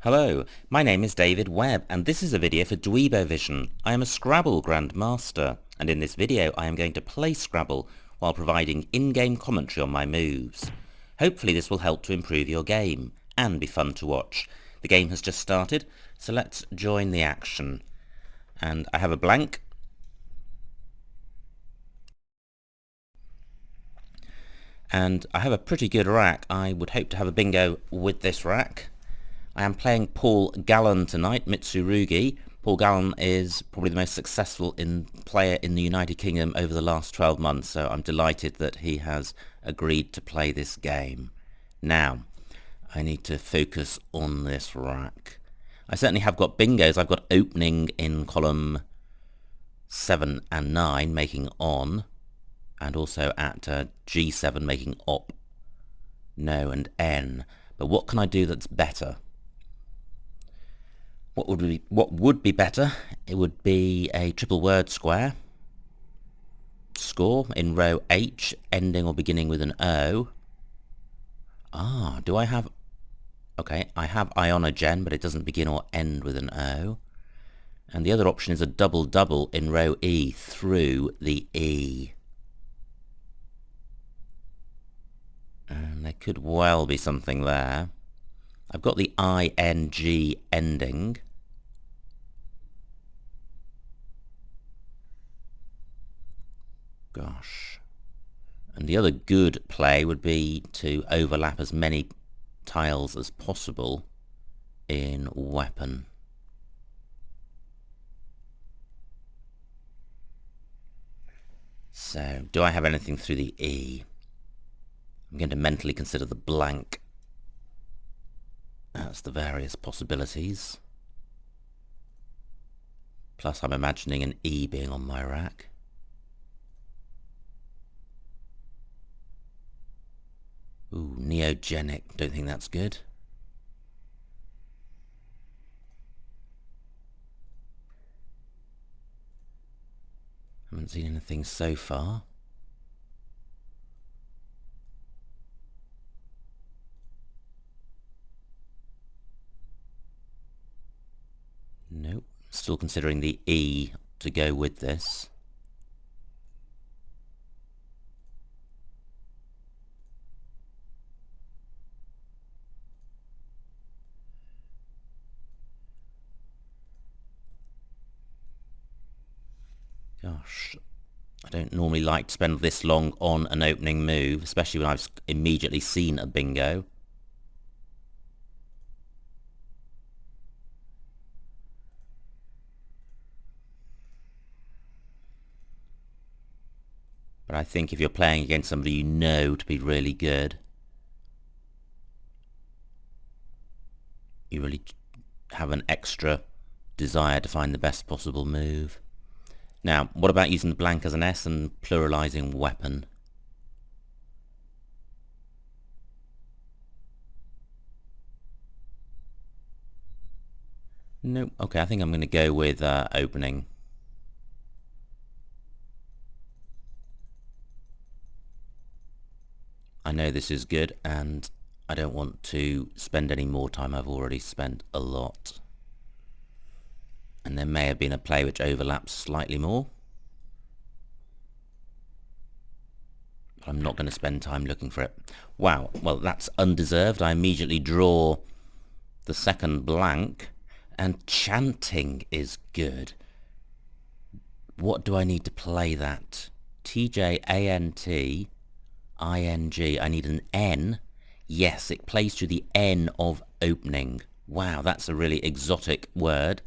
Hello, my name is David Webb and this is a video for Dweebovision. I am a Scrabble grandmaster and in this video I am going to play Scrabble while providing in-game commentary on my moves. Hopefully this will help to improve your game and be fun to watch. The game has just started, so let's join the action. And I have a blank. And I have a pretty good rack. I would hope to have a bingo with this rack. I am playing Paul Gallen tonight, mitsurugi. Paul Gallen is probably the most successful player in the United Kingdom over the last 12 months, so I'm delighted that he has agreed to play this game. Now, I need to focus on this rack. I certainly have got bingos. I've got opening in column 7 and 9, making on, and also at G7 making op, no and N. But what can I do that's better? What would be better? It would be a triple word square. Score in row H, ending or beginning with an O. Do I have... Okay, I have Ionogen, but it doesn't begin or end with an O. And the other option is a double-double in row E through the E. And there could well be something there. I've got the ING ending. Gosh. And the other good play would be to overlap as many tiles as possible in weapon. So, do I have anything through the E? I'm going to mentally consider the blank. That's the various possibilities. Plus I'm imagining an E being on my rack. Ooh, neogenic. Don't think that's good. Haven't seen anything so far. Nope. Still considering the E to go with this. Gosh, I don't normally like to spend this long on an opening move, especially when I've immediately seen a bingo. But I think if you're playing against somebody you know to be really good, you really have an extra desire to find the best possible move. Now, what about using the blank as an S and pluralizing weapon? Nope. Okay, I think I'm going to go with opening. I know this is good and I don't want to spend any more time. I've already spent a lot. And there may have been a play which overlaps slightly more. But I'm not going to spend time looking for it. Wow, well that's undeserved. I immediately draw the second blank. And chanting is good. What do I need to play that? TJANT ING. I need an N. Yes, it plays through the N of opening. Wow, that's a really exotic word.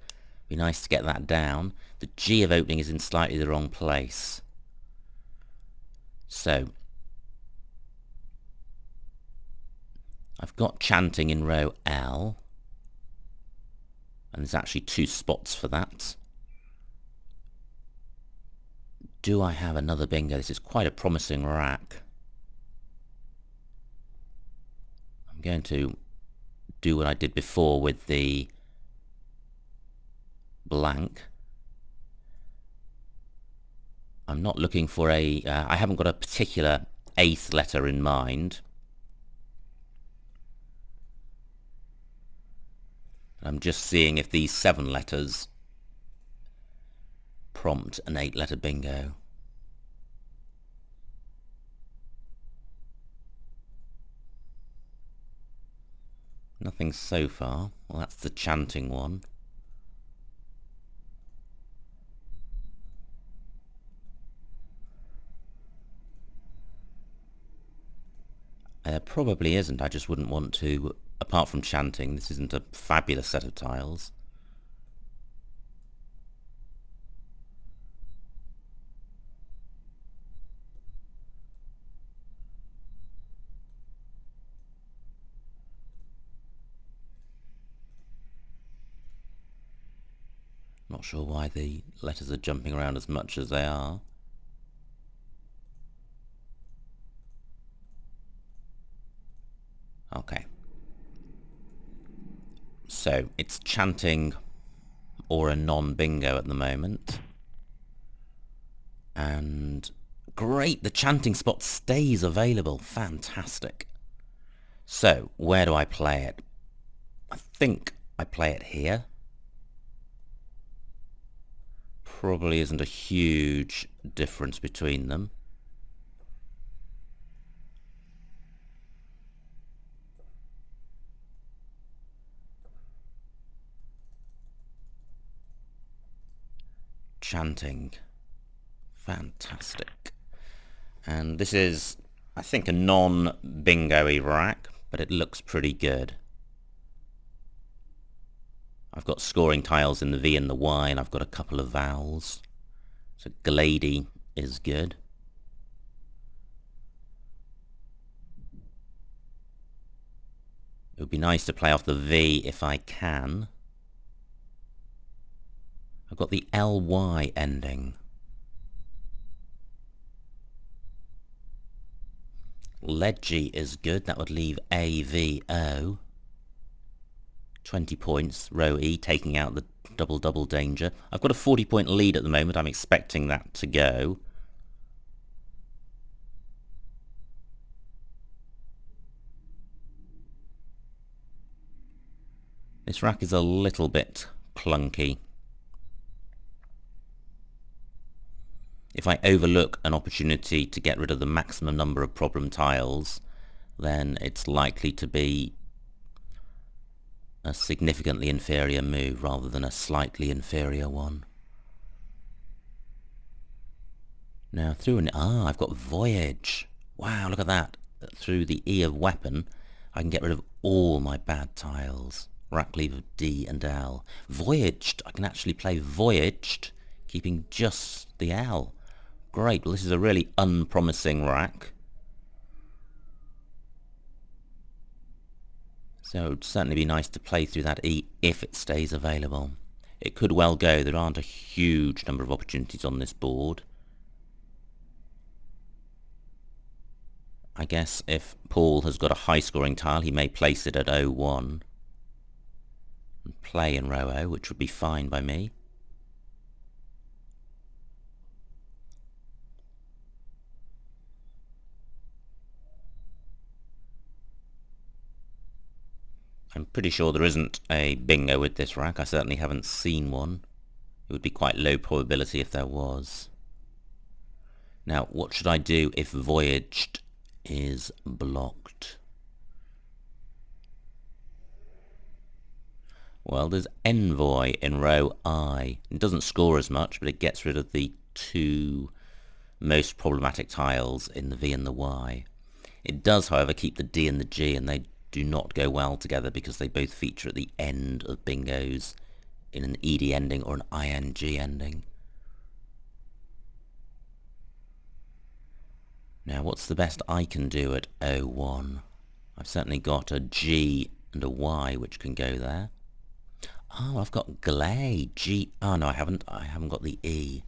Be nice to get that down. The G of opening is in slightly the wrong place. So, I've got chanting in row L. And there's actually 2 spots for that. Do I have another bingo? This is quite a promising rack. I'm going to do what I did before with the blank. I'm not looking for a... I haven't got a particular 8th letter in mind. I'm just seeing if these 7 letters prompt an 8-letter bingo. Nothing so far. Well, that's the chanting one. There probably isn't. I just wouldn't want to, apart from chanting. This isn't a fabulous set of tiles. Not sure why the letters are jumping around as much as they are. Okay. So, it's chanting or a non-bingo at the moment. And great, the chanting spot stays available. Fantastic. So, where do I play it? I think I play it here. Probably isn't a huge difference between them. Chanting. Fantastic. And this is, I think, a non-bingo-y rack, but it looks pretty good. I've got scoring tiles in the V and the Y, and I've got a couple of vowels. So Glady is good. It would be nice to play off the V if I can. I've got the LY ending. Ledgy is good. That would leave AVO. 20 points, row E, taking out the double danger. I've got a 40-point lead at the moment. I'm expecting that to go. This rack is a little bit clunky. If I overlook an opportunity to get rid of the maximum number of problem tiles, then it's likely to be a significantly inferior move rather than a slightly inferior one. Now through an... I've got Voyage. Wow, look at that. Through the E of Weapon, I can get rid of all my bad tiles. Rack leave of D and L. Voyaged. I can actually play Voyaged, keeping just the L. Great. Well, this is a really unpromising rack. So it would certainly be nice to play through that E if it stays available. It could well go. There aren't a huge number of opportunities on this board. I guess if Paul has got a high-scoring tile, he may place it at 01 and play in row O, which would be fine by me. I'm pretty sure there isn't a bingo with this rack. I certainly haven't seen one. It would be quite low probability if there was. Now, what should I do if Voyaged is blocked? Well, there's Envoy in row I. It doesn't score as much, but it gets rid of the 2 most problematic tiles in the V and the Y. It does, however, keep the D and the G, and they do not go well together because they both feature at the end of bingos in an ED ending or an ING ending. Now, what's the best I can do at 01? I've certainly got a G and a Y which can go there. Oh, I've got Glay. G... Oh, no, I haven't. I haven't got the E.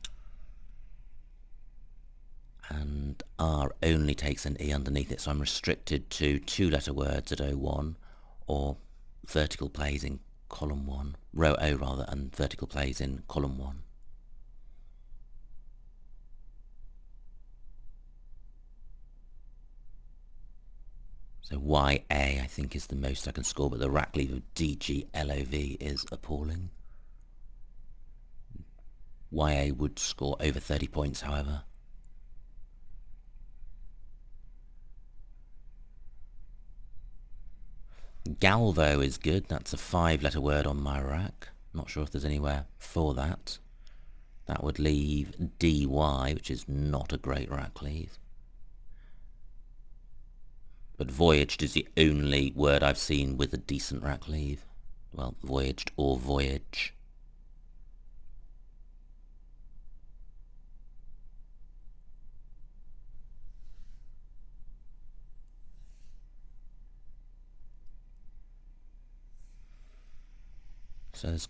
And R only takes an E underneath it, so I'm restricted to 2-letter words at 01, or vertical plays in column 1, row O rather, and vertical plays in column 1. So YA I think is the most I can score, but the rack leave of DGLOV is appalling. YA would score over 30 points, however. Galvo is good. That's a 5-letter word on my rack. Not sure if there's anywhere for that. That would leave DY, which is not a great rack leave. But voyaged is the only word I've seen with a decent rack leave. Well, voyaged or voyage. So there's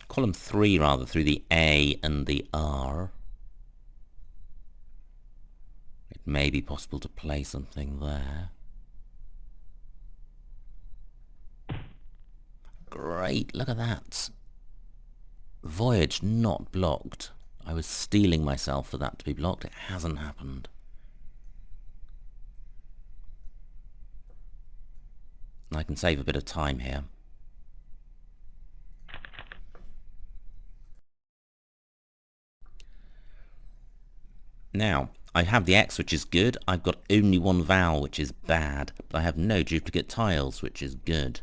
column 3 rather, through the A and the R. It may be possible to play something there. Great, look at that. Voyage not blocked. I was steeling myself for that to be blocked. It hasn't happened. I can save a bit of time here. Now, I have the X, which is good. I've got only one vowel, which is bad. But I have no duplicate tiles, which is good.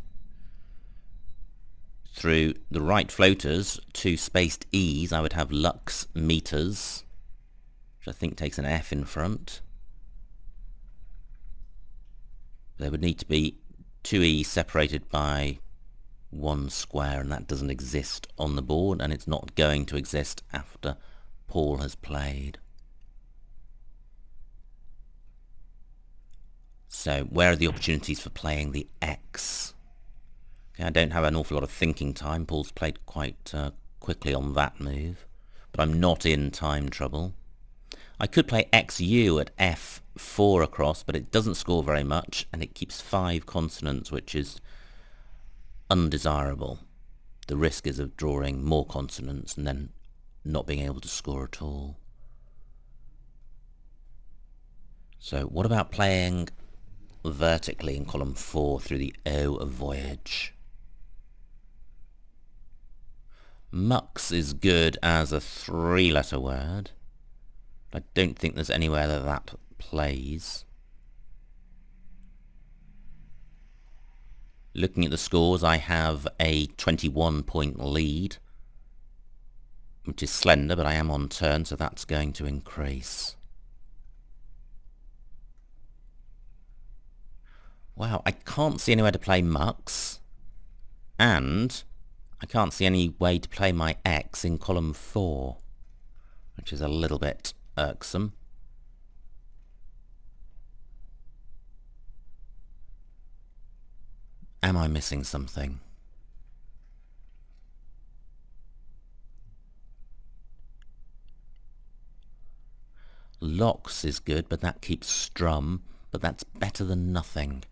Through the right floaters, 2 spaced E's, I would have lux meters, which I think takes an F in front. There would need to be 2 E's separated by 1 square, and that doesn't exist on the board, and it's not going to exist after Paul has played. So where are the opportunities for playing the X? Okay, I don't have an awful lot of thinking time. Paul's played quite quickly on that move, but I'm not in time trouble. I could play XU at F4 across, but it doesn't score very much, and it keeps 5 consonants, which is undesirable. The risk is of drawing more consonants and then not being able to score at all. So what about playing vertically in column 4 through the O of voyage? Mux is good as a 3-letter word. I don't think there's anywhere that that plays. Looking at the scores, I have a 21-point lead, which is slender, but I am on turn, so that's going to increase. Wow, I can't see anywhere to play Mux, and I can't see any way to play my X in column 4, which is a little bit irksome. Am I missing something? Locks is good, but that keeps strum, but that's better than nothing.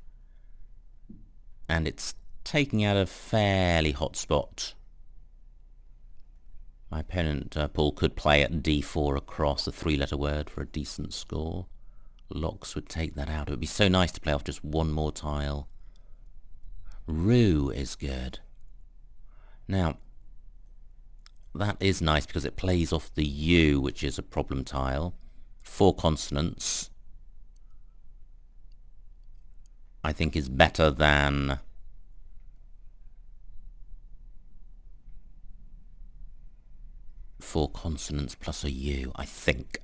And it's taking out a fairly hot spot. My opponent, Paul, could play at D4 across, a 3-letter word, for a decent score. Locks would take that out. It would be so nice to play off just one more tile. Roo is good. Now, that is nice because it plays off the U, which is a problem tile. 4 consonants, I think, is better than four consonants plus a U, I think.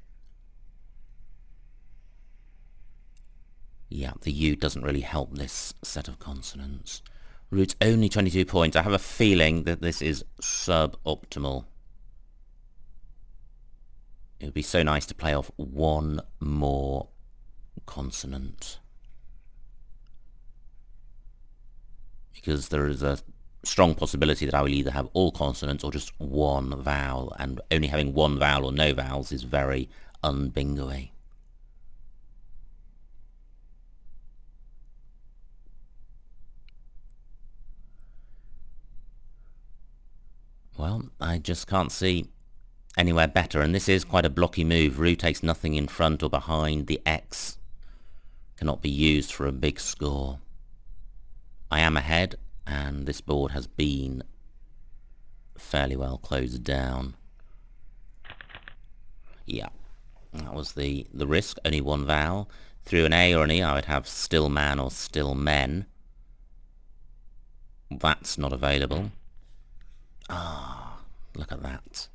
Yeah, the U doesn't really help this set of consonants. Root's only 22 points. I have a feeling that this is suboptimal. It would be so nice to play off one more consonant, because there is a strong possibility that I will either have all consonants or just one vowel, and only having one vowel or no vowels is very un-bingo-y. Well, I just can't see anywhere better, and this is quite a blocky move. Roo takes nothing in front or behind the X, cannot be used for a big score. I am ahead, and this board has been fairly well closed down. Yeah, that was the risk. Only one vowel. Through an A or an E, I would have still man or still men. That's not available. Ah, look at that.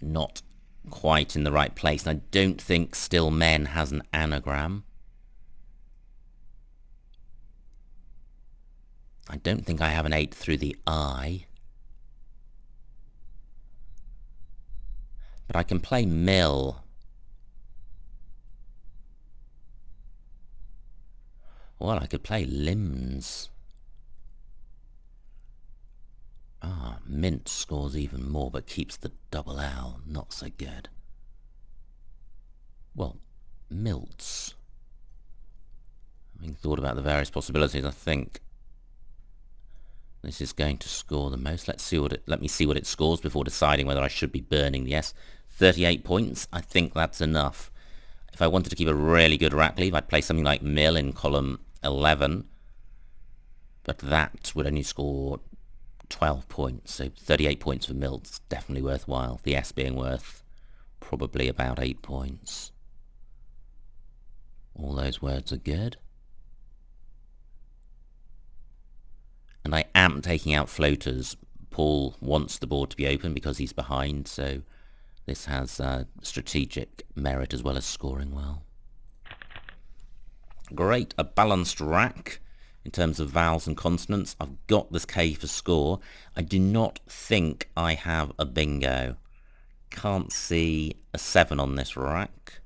Not quite in the right place. And I don't think still men has an anagram. I don't think I have an 8 through the I. But I can play mill. Well, I could play limbs. Ah, mint scores even more but keeps the double L. Not so good. Well, milts. Having thought about the various possibilities, I think this is going to score the most. Let me see what it scores before deciding whether I should be burning the S. 38 points. I think that's enough. If I wanted to keep a really good rack leave, I'd play something like mill in column 11. But that would only score 12 points. So 38 points for milt's definitely worthwhile. The S being worth probably about 8 points. All those words are good. And I am taking out floaters. Paul wants the board to be open because he's behind, so this has strategic merit as well as scoring well. Great, a balanced rack in terms of vowels and consonants. I've got this K for score. I do not think I have a bingo. Can't see a 7 on this rack.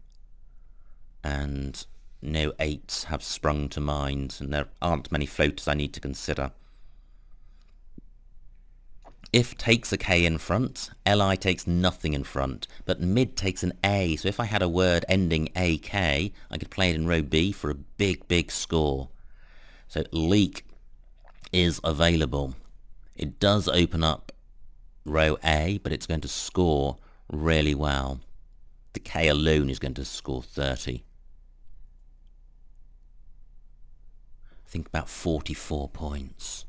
And no 8s have sprung to mind, and there aren't many floaters I need to consider. If takes a K in front, LI takes nothing in front, but mid takes an A, so if I had a word ending AK, I could play it in row B for a big, big score. So leak is available. It does open up row A, but it's going to score really well. The K alone is going to score 30. I think about 44 points.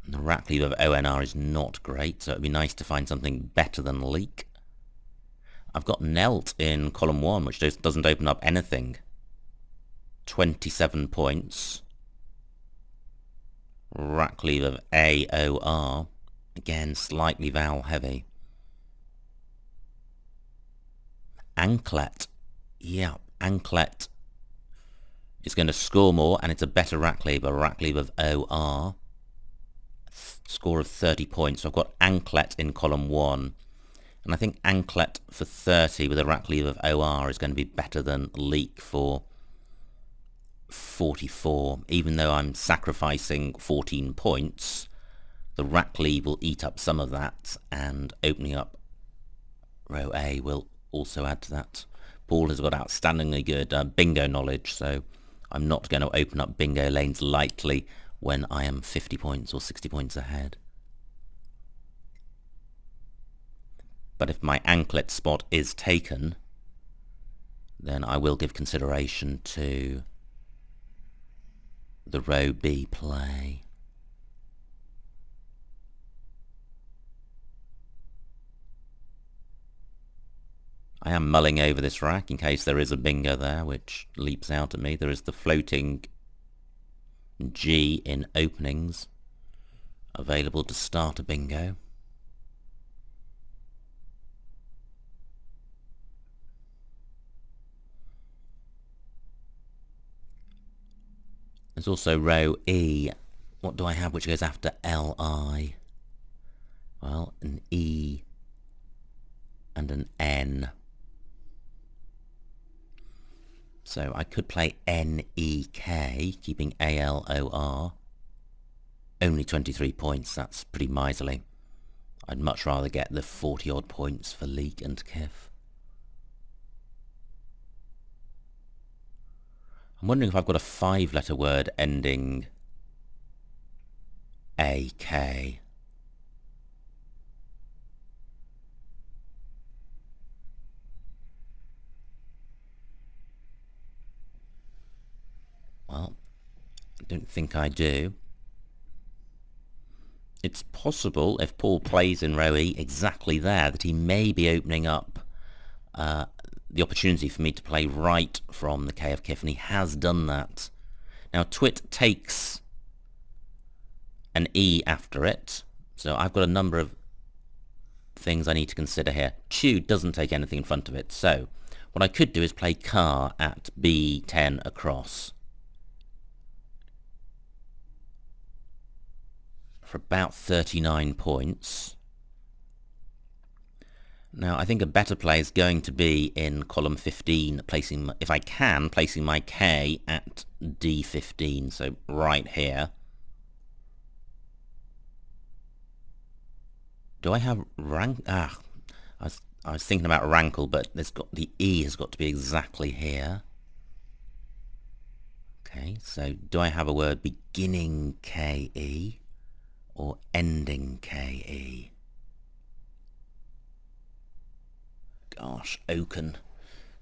And the rack leave of ONR is not great, so it would be nice to find something better than leak. I've got Nelt in column 1, which doesn't open up anything. 27 points. Rack leave of AOR. Again, slightly vowel heavy. Anklet. Yeah, anklet is going to score more, and it's a better rack leave, a rack leave of OR. Score of 30 points. So I've got anklet in column 1. And I think anklet for 30 with a rack leave of OR is going to be better than leak for 44. Even though I'm sacrificing 14 points, the rack leave will eat up some of that, and opening up row A will also add to that. Paul has got outstandingly good bingo knowledge, so I'm not going to open up bingo lanes lightly when I am 50 points or 60 points ahead. But if my anklet spot is taken, then I will give consideration to the row B play. I am mulling over this rack in case there is a bingo there, which leaps out at me. There is the floating G in openings available to start a bingo. There's also row E. What do I have which goes after LI? Well, an E and an N. So I could play NEK, keeping ALOR. Only 23 points, that's pretty miserly. I'd much rather get the 40-odd points for leak and Kif. I'm wondering if I've got a 5-letter word ending AK. Well, I don't think I do. It's possible, if Paul plays in row E exactly there, that he may be opening up the opportunity for me to play right from the K of Kif, and he has done that. Now Twit takes an E after it, so I've got a number of things I need to consider here. Chew doesn't take anything in front of it, so what I could do is play car at B10 across for about 39 points. Now, I think a better play is going to be in column 15, placing, if I can, placing my K at D15, so right here. Do I have rank? I was thinking about rankle, but the E has got to be exactly here. Okay, so do I have a word beginning KE or ending KE? Gosh, Oaken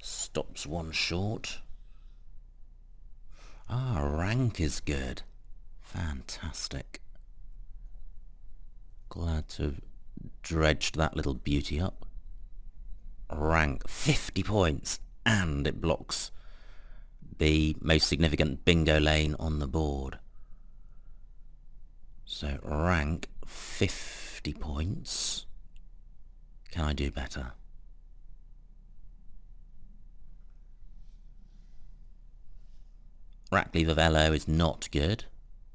stops one short. Rank is good. Fantastic. Glad to have dredged that little beauty up. Rank, 50 points, and it blocks the most significant bingo lane on the board. So rank, 50 points. Can I do better? Rackleave of LO is not good.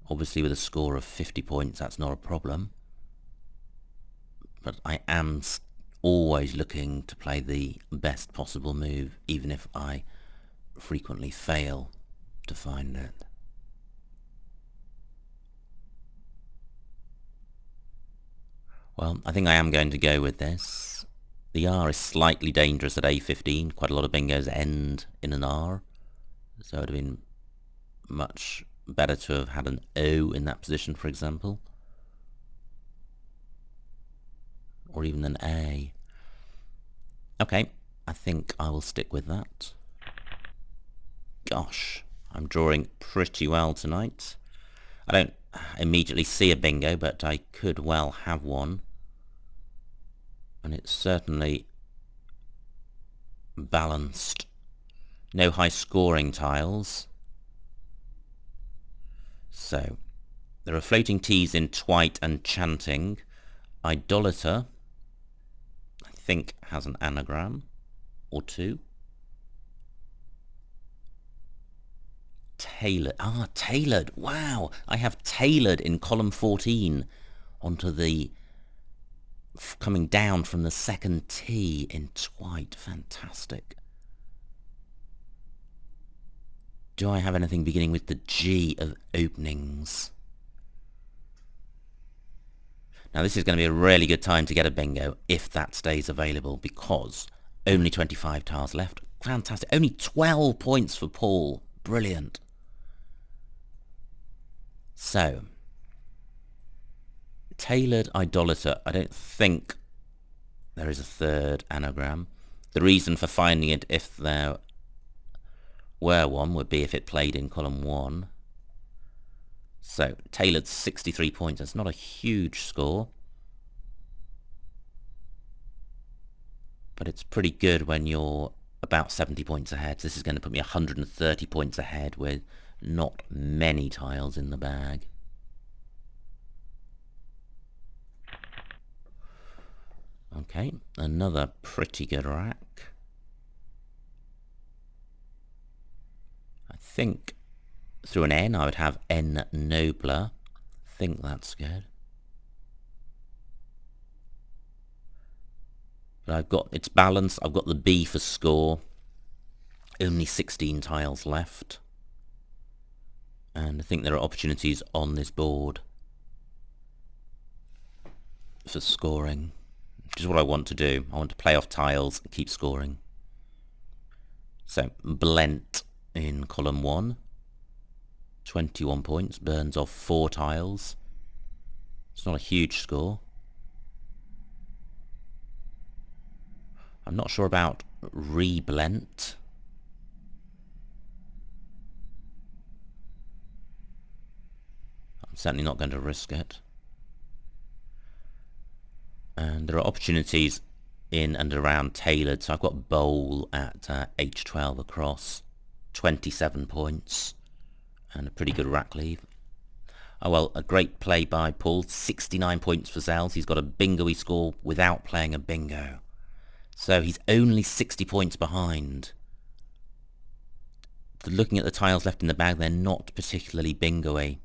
Obviously with a score of 50 points that's not a problem. But I am always looking to play the best possible move, even if I frequently fail to find it. Well, I think I am going to go with this. The R is slightly dangerous at A15. Quite a lot of bingos end in an R. So it would have been much better to have had an O in that position, for example. Or even an A. Okay, I think I will stick with that. Gosh, I'm drawing pretty well tonight. I don't immediately see a bingo, but I could well have one. And it's certainly balanced. No high scoring tiles. So, there are floating T's in Twite and Chanting. Idolater, I think, has an anagram or two. Tailored. Tailored. Wow. I have tailored in column 14 onto the coming down from the second T in Twite. Fantastic. Do I have anything beginning with the G of openings? Now this is going to be a really good time to get a bingo if that stays available, because only 25 tiles left. Fantastic. Only 12 points for Paul. Brilliant. So, tailored idolater. I don't think there is a third anagram. The reason for finding it, if there were one, would be if it played in column 1. So, tailored 63 points. That's not a huge score. But it's pretty good when you're about 70 points ahead. So this is going to put me 130 points ahead with not many tiles in the bag. Okay, another pretty good rack. I think through an N I would have N nobler. I think that's good. But it's balanced. I've got the B for score. Only 16 tiles left. And I think there are opportunities on this board for scoring, which is what I want to do. I want to play off tiles and keep scoring. So, Blent in column 1. 21 points, burns off 4 tiles. It's not a huge score. I'm not sure about Reblent. certainly not going to risk it. And there are opportunities in and around tailored, so I've got bowl at h12 across, 27 points, and a pretty good rack leave. Oh well, a great play by Paul, 69 points for Zels. He's got a bingo-y score without playing a bingo. So he's only 60 points behind. Looking at the tiles left in the bag, they're not particularly bingo-y.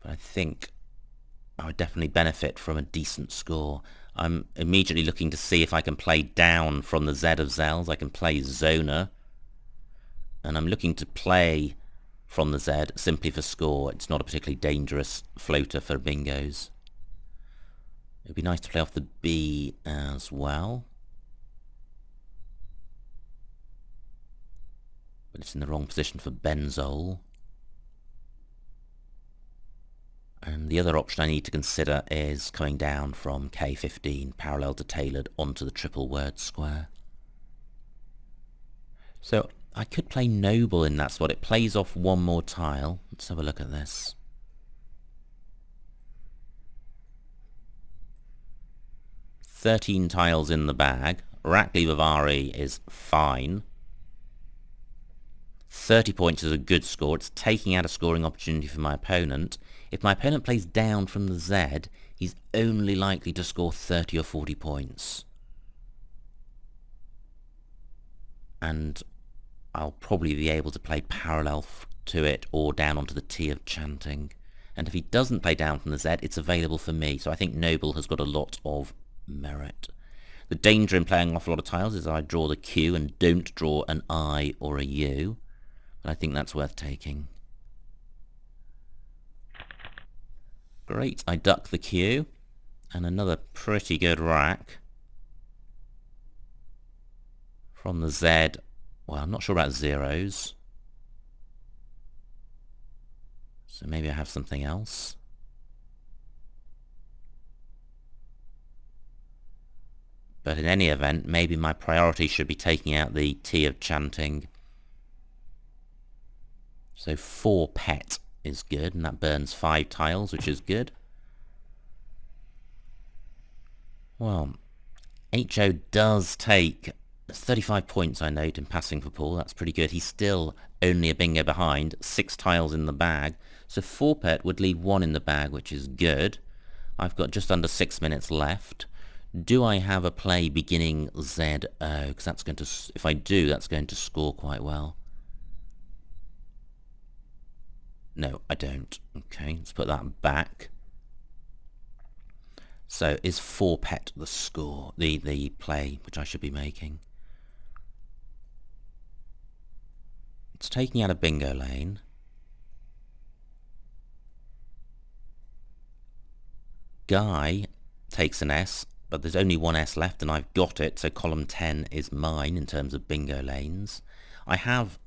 But I think I would definitely benefit from a decent score. I'm immediately looking to see if I can play down from the Z of Zels. I can play Zoner. And I'm looking to play from the Z simply for score. It's not a particularly dangerous floater for bingos. It would be nice to play off the B as well. But it's in the wrong position for benzol. And the other option I need to consider is coming down from K15 parallel to tailored onto the triple word square. So I could play noble in that spot. It plays off one more tile. Let's have a look at this. "13 tiles in the bag. Rack leave of RE is fine. 30 points is a good score. It's taking out a scoring opportunity for my opponent. If my opponent plays down from the Z, he's only likely to score 30 or 40 points. And I'll probably be able to play parallel to it or down onto the T of chanting. And if he doesn't play down from the Z, it's available for me. So I think noble has got a lot of merit. The danger in playing off a lot of tiles is I draw the Q and don't draw an I or a U. But I think that's worth taking. Great, I duck the Q. And another pretty good rack. From the Z, well, I'm not sure about zeros. So maybe I have something else. But in any event, maybe my priority should be taking out the T of chanting. So 4 pet is good, and that burns 5 tiles, which is good. Well, HO does take 35 points, I note, in passing for Paul. That's pretty good. He's still only a bingo behind, 6 tiles in the bag. So 4 pet would leave 1 in the bag, which is good. I've got just under 6 minutes left. Do I have a play beginning ZO? Because that's going to, if I do, that's going to score quite well. No, I don't. Okay, let's put that back. So is 4 pet the score, the play which I should be making? It's taking out a bingo lane. Guy takes an S, but there's only one S left and I've got it, so column 10 is mine in terms of bingo lanes. I have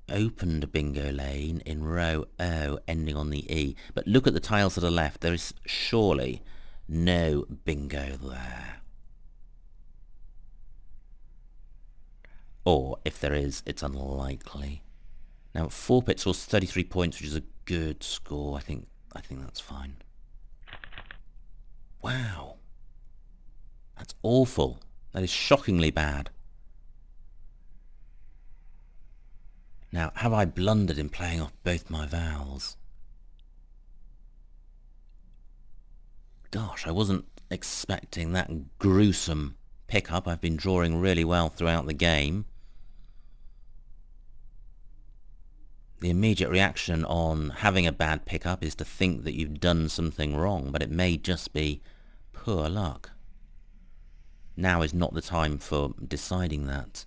opened a bingo lane in row O ending on the E, but look at the tiles to the left. There is surely no bingo there. Or if there is, it's unlikely. Now 4 pit scores 33 points, which is a good score. I think that's fine. Wow. That's awful. That is shockingly bad. Now, have I blundered in playing off both my vowels? Gosh, I wasn't expecting that gruesome pickup. I've been drawing really well throughout the game. The immediate reaction on having a bad pickup is to think that you've done something wrong, but it may just be poor luck. Now is not the time for deciding that.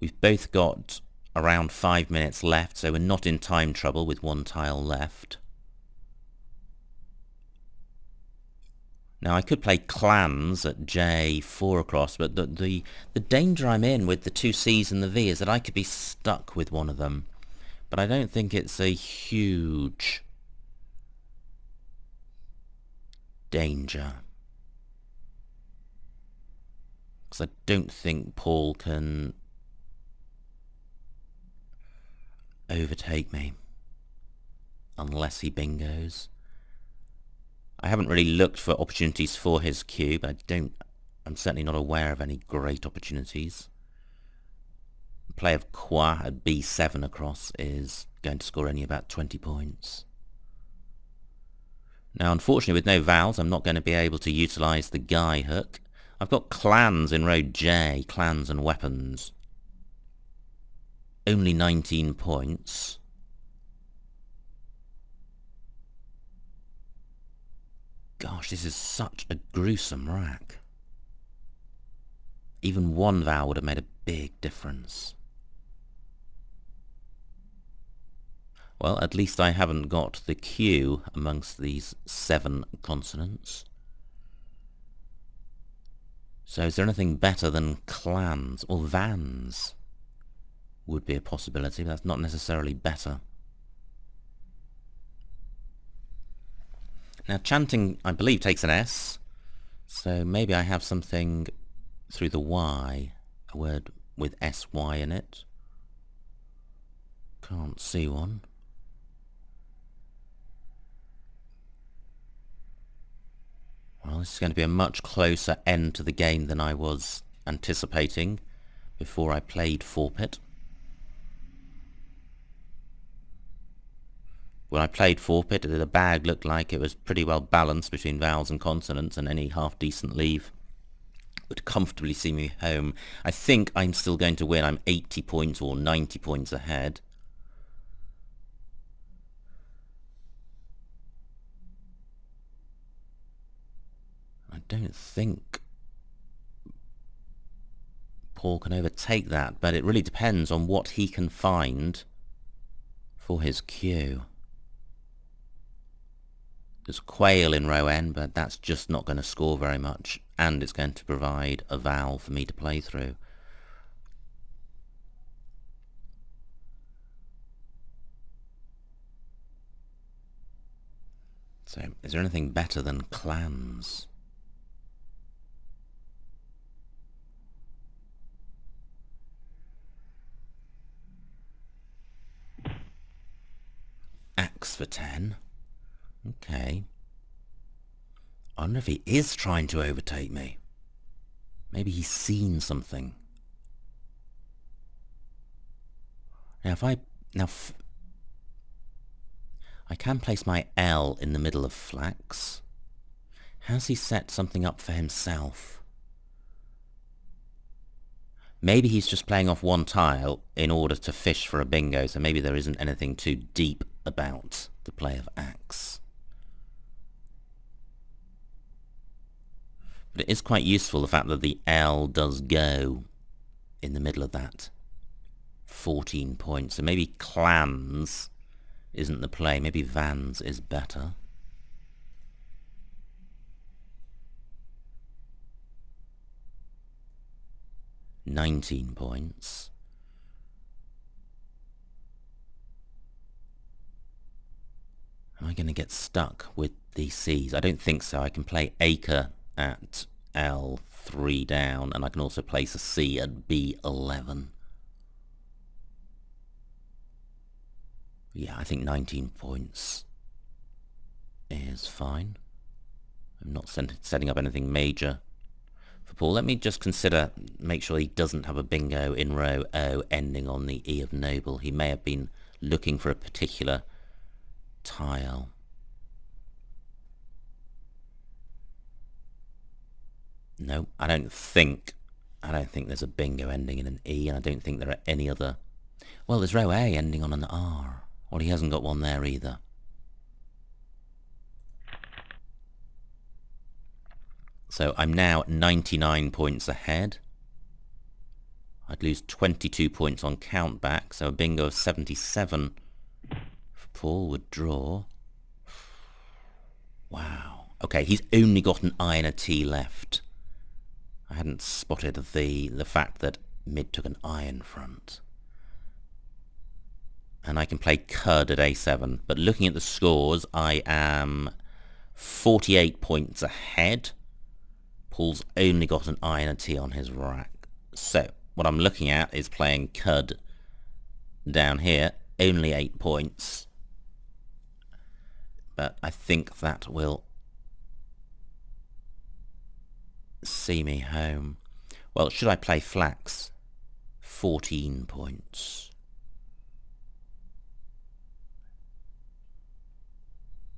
We've both got around 5 minutes left, so we're not in time trouble with 1 tile left. Now I could play clans at J4 across, but the danger I'm in with the 2 C's and the V is that I could be stuck with one of them. But I don't think it's a huge danger. Because I don't think Paul can overtake me. unless he bingos. I haven't really looked for opportunities for his cube. I'm certainly not aware of any great opportunities. Play of Qua at b7 across is going to score only about 20 points. Now, unfortunately, with no vowels, I'm not going to be able to utilise the guy hook. I've got clans in row J, clans and weapons. Only 19 points. Gosh, this is such a gruesome rack. Even one vowel would have made a big difference. Well, at least I haven't got the Q amongst these 7 consonants. So is there anything better than clans or vans? Would be a possibility, but that's not necessarily better. Now chanting, I believe, takes an S, so maybe I have something through the Y, a word with SY in it. Can't see one. Well, this is going to be a much closer end to the game than I was anticipating before I played Forpit. When I played Forpit, the bag looked like it was pretty well balanced between vowels and consonants, and any half-decent leave would comfortably see me home. I think I'm still going to win. I'm 80 points or 90 points ahead. I don't think Paul can overtake that, but it really depends on what he can find for his cue. There's quail in row N, but that's just not going to score very much, and it's going to provide a vowel for me to play through. So, is there anything better than clans? Axe for 10. Okay. I wonder if he is trying to overtake me. Maybe he's seen something. Now I can place my L in the middle of flax. Has he set something up for himself? Maybe he's just playing off one tile in order to fish for a bingo, so maybe there isn't anything too deep about the play of axe. But it is quite useful, the fact that the L does go in the middle of that 14 points. So maybe clans isn't the play. Maybe vans is better. $19 points. Am I going to get stuck with the C's? I don't think so. I can play acre at L3 down, and I can also place a C at B11. Yeah, I think 19 points is fine. I'm not setting up anything major for Paul. Let me just consider, make sure he doesn't have a bingo in row O ending on the E of noble. He may have been looking for a particular tile. No, I don't think there's a bingo ending in an E, and I don't think there are any other. Well, there's row A ending on an R. Well, he hasn't got one there either. So I'm now 99 points ahead. I'd lose 22 points on countback, so a bingo of 77 for Paul would draw. Wow. Okay, he's only got an I and a T left. I hadn't spotted the fact that mid took an I in front. And I can play cud at A7. But looking at the scores, I am 48 points ahead. Paul's only got an I and a T on his rack. So what I'm looking at is playing cud down here. Only 8 points. but I think that will see me home. Well, should I play flax? 14 points.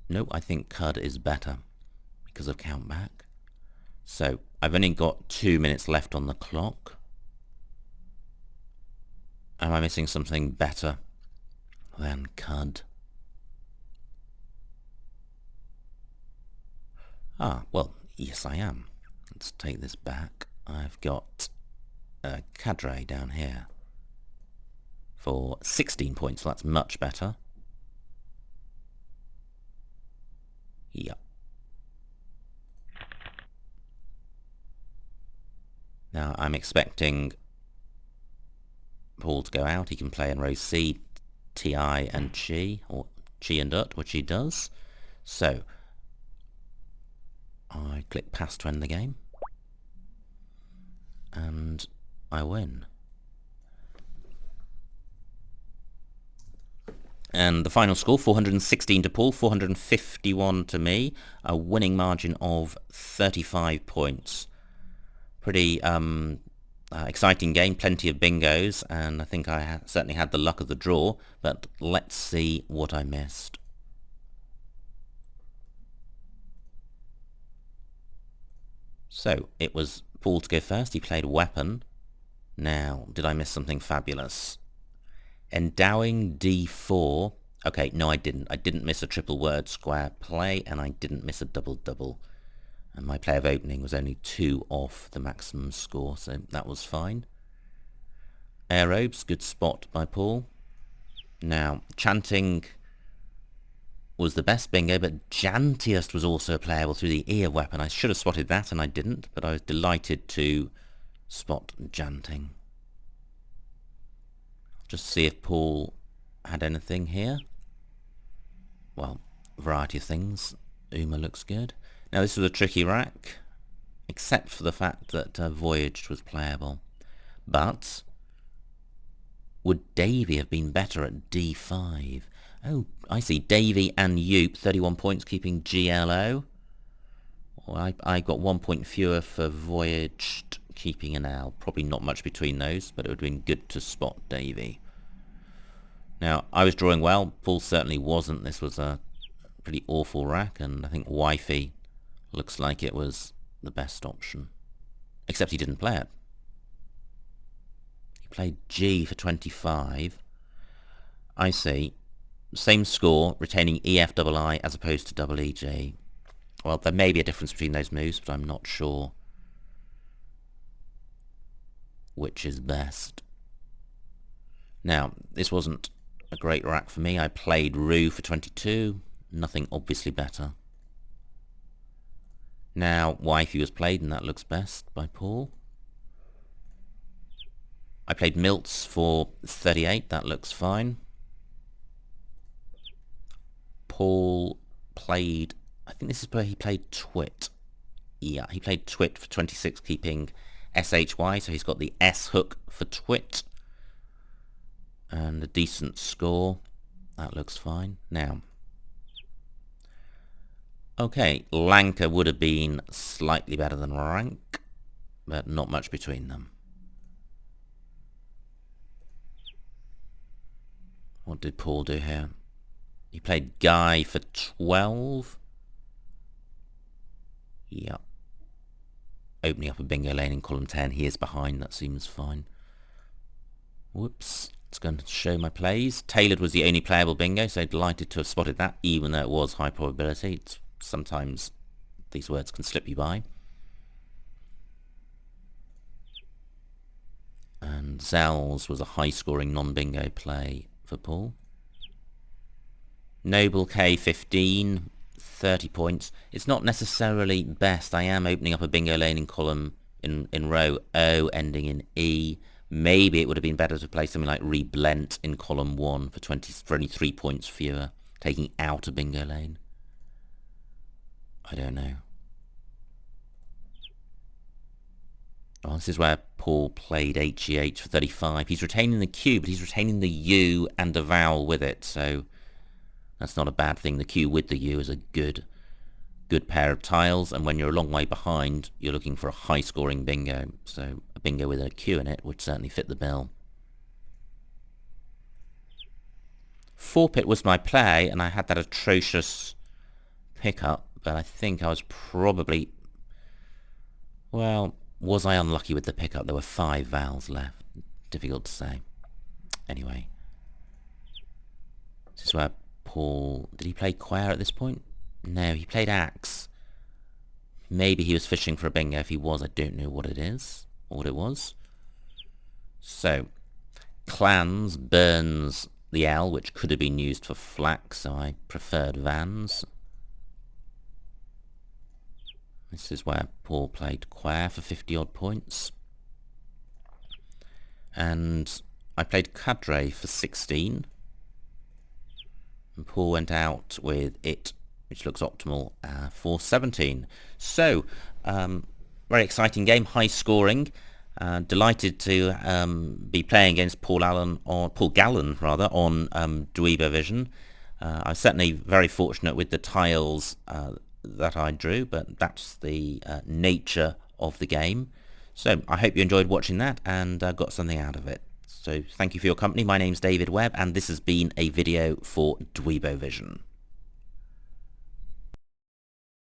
No, I think cud is better because of countback. So I've only got 2 minutes left on the clock. Am I missing something better than cud? Ah, well, yes I am. Let's take this back. I've got a cadre down here for 16 points, so that's much better. Yep. Now I'm expecting Paul to go out. He can play in row C, Ti and Chi, or Chi and Ut, which he does. So I click pass to end the game, and I win. And the final score, 416 to Paul, 451 to me, a winning margin of 35 points. Pretty exciting game, plenty of bingos, and I think I certainly had the luck of the draw, but let's see what I missed. So, it was Paul to go first. He played weapon. Now, did I miss something fabulous? Endowing D4. Okay, no I didn't. I didn't miss a triple word square play, and I didn't miss a double-double. And my play of opening was only 2 off the maximum score, so that was fine. Aerobes, good spot by Paul. Now, chanting was the best bingo, but Jantiest was also playable through the ear weapon. I should have spotted that, and I didn't, but I was delighted to spot Janting. Just see if Paul had anything here. Well, variety of things. Uma looks good. Now this was a tricky rack, except for the fact that Voyaged was playable. But would Davy have been better at D5? Oh, I see. Davy and Yoop, 31 points, keeping GLO. Well, I got 1 point fewer for Voyaged, keeping an L. Probably not much between those, but it would have been good to spot Davy. Now, I was drawing well. Paul certainly wasn't. This was a pretty awful rack, and I think Wifey looks like it was the best option. Except he didn't play it. He played G for 25. I see. Same score, retaining EFII as opposed to EEG. Well, there may be a difference between those moves, but I'm not sure which is best. Now, this wasn't a great rack for me. I played Roo for 22. Nothing obviously better. Now, Wifey was played, and that looks best by Paul. I played Milts for 38. That looks fine. Paul played... I think this is where he played Twit. Yeah, he played Twit for 26, keeping SHY, so he's got the S hook for Twit. And a decent score. That looks fine. Now, okay, Lanka would have been slightly better than Rank, but not much between them. What did Paul do here? He played Guy for 12. Yep. Opening up a bingo lane in column 10. He is behind. That seems fine. Whoops. It's going to show my plays. Tailored was the only playable bingo, so delighted to have spotted that, even though it was high probability. Sometimes these words can slip you by. And Zell's was a high-scoring non-bingo play for Paul. Noble K15, 30 points. It's not necessarily best. I am opening up a bingo lane in column in row O, ending in E. Maybe it would have been better to play something like Reblent in column 1 for only 3 points fewer, taking out a bingo lane. I don't know. Oh, this is where Paul played HEH for 35. He's retaining the Q, but he's retaining the U and the vowel with it, so That's not a bad thing. The Q with the U is a good pair of tiles, and when you're a long way behind, you're looking for a high-scoring bingo. So a bingo with a Q in it would certainly fit the bill. 4-pit was my play, and I had that atrocious pickup, but I think I was probably... Well, was I unlucky with the pickup? There were 5 vowels left. Difficult to say. Anyway. This is where Paul... Did he play Quare at this point? No, he played Axe. Maybe he was fishing for a bingo. If he was, I don't know what it is, or what it was. So, clans burns the L, which could have been used for flax, so I preferred Vans. This is where Paul played Quare for 50-odd points. And I played Cadre for 16. And Paul went out with it, which looks optimal, for 17. So, very exciting game, high scoring. Delighted to be playing against Paul Gallen on Dweebovision. I was certainly very fortunate with the tiles that I drew, but that's the nature of the game. So I hope you enjoyed watching that and got something out of it. So thank you for your company. My name's David Webb, and this has been a video for Dweebovision.